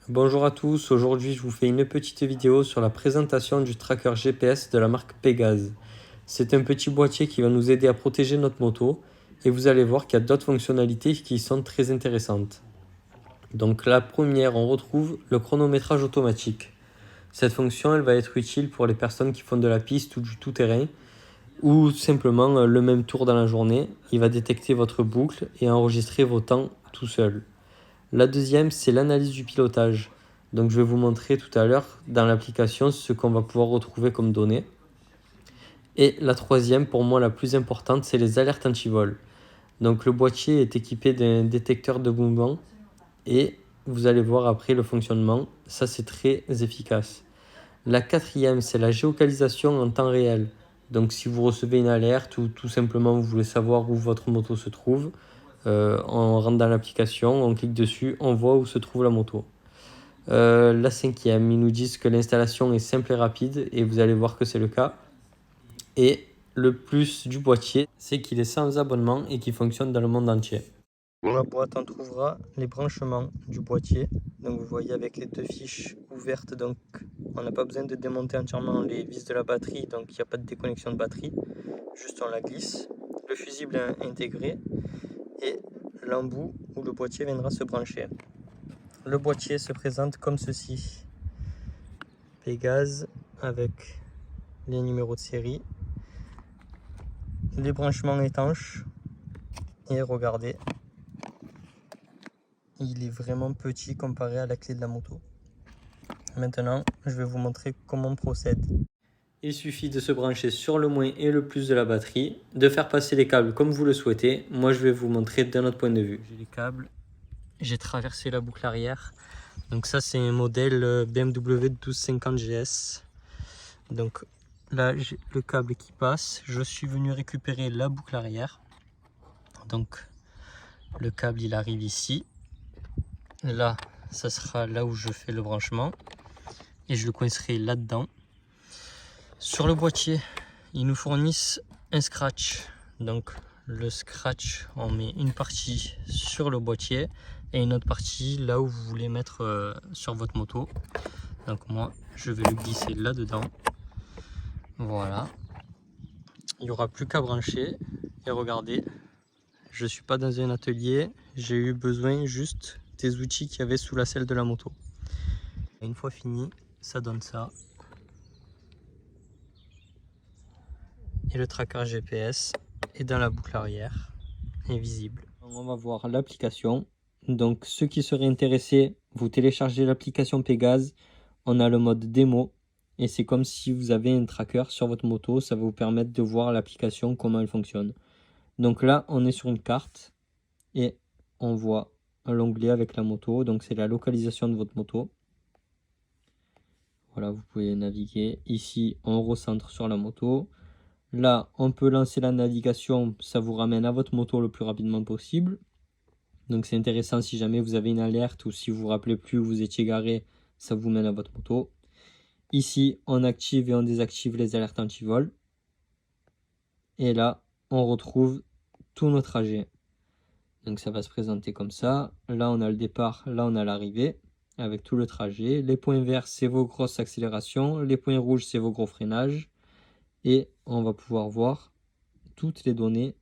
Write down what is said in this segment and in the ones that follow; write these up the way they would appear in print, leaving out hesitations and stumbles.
Bonjour à tous, aujourd'hui je vous fais une petite vidéo sur la présentation du tracker GPS de la marque Pégase. C'est un petit boîtier qui va nous aider à protéger notre moto et vous allez voir qu'il y a d'autres fonctionnalités qui sont très intéressantes. Donc la première, on retrouve le chronométrage automatique. Cette fonction elle va être utile pour les personnes qui font de la piste ou du tout-terrain ou simplement le même tour dans la journée. Il va détecter votre boucle et enregistrer vos temps tout seul. La deuxième, c'est l'analyse du pilotage. Donc je vais vous montrer tout à l'heure dans l'application ce qu'on va pouvoir retrouver comme données. Et la troisième, pour moi la plus importante, c'est les alertes anti-vol. Donc le boîtier est équipé d'un détecteur de mouvement et vous allez voir après le fonctionnement, ça c'est très efficace. La quatrième, c'est la géolocalisation en temps réel. Donc si vous recevez une alerte ou tout simplement vous voulez savoir où votre moto se trouve, on rentre dans l'application, on clique dessus, on voit où se trouve la moto. La cinquième, ils nous disent que l'installation est simple et rapide et vous allez voir que c'est le cas. Et le plus du boîtier, c'est qu'il est sans abonnement et qu'il fonctionne dans le monde entier. Dans la boîte, on trouvera les branchements du boîtier. Donc vous voyez avec les deux fiches ouvertes, donc on n'a pas besoin de démonter entièrement les vis de la batterie, donc il n'y a pas de déconnexion de batterie, juste on la glisse. Le fusible est intégré et l'embout où le boîtier viendra se brancher. Le boîtier se présente comme ceci. Pégase avec les numéros de série, les branchements étanches et regardez, il est vraiment petit comparé à la clé de la moto. Maintenant, je vais vous montrer comment on procède. Il suffit de se brancher sur le moins et le plus de la batterie, de faire passer les câbles comme vous le souhaitez. Moi, je vais vous montrer d'un autre point de vue. J'ai les câbles, j'ai traversé la boucle arrière. Donc ça, c'est un modèle BMW 1250 GS. Donc là, j'ai le câble qui passe. Je suis venu récupérer la boucle arrière. Donc le câble, il arrive ici. Là, ça sera là où je fais le branchement. Et je le coincerai là-dedans. Sur le boîtier, ils nous fournissent un scratch. Donc le scratch, on met une partie sur le boîtier et une autre partie là où vous voulez mettre sur votre moto. Donc moi, je vais le glisser là-dedans. Voilà. Il n'y aura plus qu'à brancher. Et regardez, je ne suis pas dans un atelier. J'ai eu besoin juste des outils qu'il y avait sous la selle de la moto. Une fois fini, ça donne ça. Et le tracker GPS est dans la boucle arrière, est visible. On va voir l'application. Donc ceux qui seraient intéressés, vous téléchargez l'application Pégase. On a le mode démo et c'est comme si vous avez un tracker sur votre moto. Ça va vous permettre de voir l'application, comment elle fonctionne. Donc là, on est sur une carte et on voit l'onglet avec la moto. Donc c'est la localisation de votre moto. Voilà, vous pouvez naviguer. Ici, on recentre sur la moto. Là, on peut lancer la navigation. Ça vous ramène à votre moto le plus rapidement possible. Donc c'est intéressant si jamais vous avez une alerte ou si vous vous rappelez plus où vous étiez garé, ça vous mène à votre moto. Ici, on active et on désactive les alertes anti-vol. Et là, on retrouve tout notre trajet. Donc ça va se présenter comme ça. Là, on a le départ, là, on a l'arrivée avec tout le trajet. Les points verts, c'est vos grosses accélérations. Les points rouges, c'est vos gros freinages. Et on va pouvoir voir toutes les données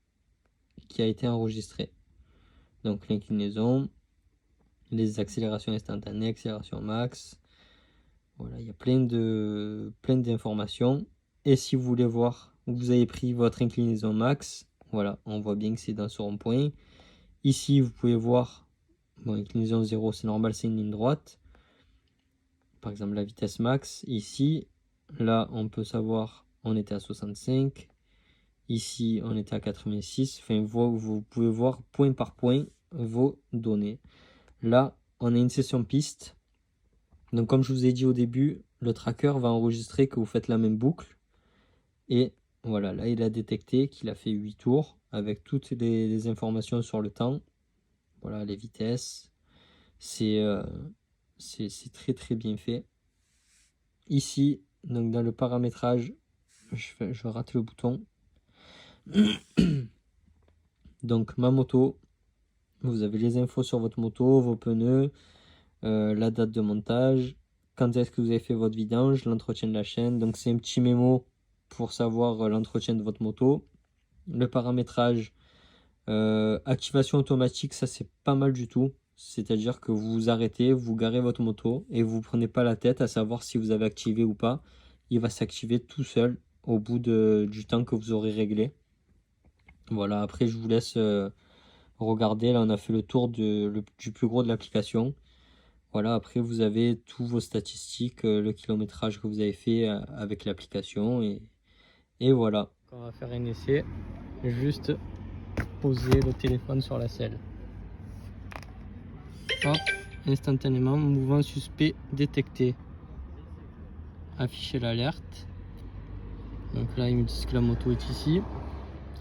qui a été enregistrées. Donc l'inclinaison, les accélérations instantanées, accélération max. Voilà, il y a plein d'informations. Et si vous voulez voir où vous avez pris votre inclinaison max, voilà, on voit bien que c'est dans ce rond-point. Ici, vous pouvez voir, bon, inclinaison 0, c'est normal, c'est une ligne droite. Par exemple, la vitesse max. Ici, là, on peut savoir, on était à 65. Ici, on était à 86. Enfin, vous pouvez voir point par point vos données. Là, on a une session piste. Donc, comme je vous ai dit au début, le tracker va enregistrer que vous faites la même boucle. Et voilà, là, il a détecté qu'il a fait 8 tours avec toutes les informations sur le temps. Voilà, les vitesses. C'est très, très bien fait. Ici, donc dans le paramétrage, je rate le bouton. Donc, ma moto. Vous avez les infos sur votre moto, vos pneus, la date de montage, quand est-ce que vous avez fait votre vidange, l'entretien de la chaîne. Donc c'est un petit mémo pour savoir l'entretien de votre moto. Le paramétrage, activation automatique, ça c'est pas mal du tout. C'est-à-dire que vous vous arrêtez, vous garez votre moto et vous prenez pas la tête à savoir si vous avez activé ou pas. Il va s'activer tout seul au bout du temps que vous aurez réglé. Voilà, après je vous laisse regarder. Là on a fait le tour du plus gros de l'application. Voilà, après vous avez tous vos statistiques, le kilométrage que vous avez fait avec l'application et voilà. On va faire un essai, juste poser le téléphone sur la selle. Hop, instantanément, mouvement suspect détecté. Afficher l'alerte. Donc là, ils me disent que la moto est ici.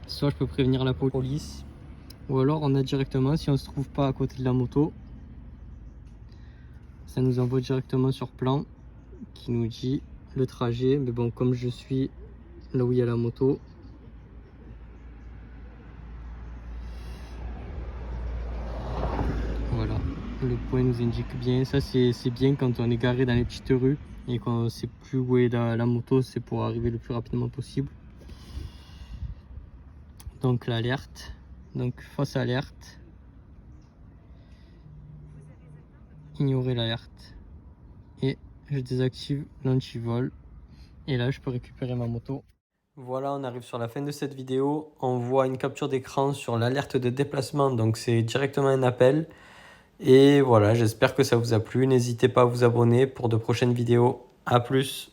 Soit je peux prévenir la police, ou alors on a directement, si on ne se trouve pas à côté de la moto, ça nous envoie directement sur plan qui nous dit le trajet. Mais bon, comme je suis là où il y a la moto, voilà, le point nous indique bien. Ça c'est bien quand on est garé dans les petites rues et qu'on ne sait plus où est la moto, c'est pour arriver le plus rapidement possible. Donc l'alerte, donc fausse alerte, ignorer l'alerte et je désactive l'antivol et là je peux récupérer ma moto. Voilà, on arrive sur la fin de cette vidéo. On voit une capture d'écran sur l'alerte de déplacement, donc c'est directement un appel. Et voilà, j'espère que ça vous a plu. N'hésitez pas à vous abonner pour de prochaines vidéos. À plus!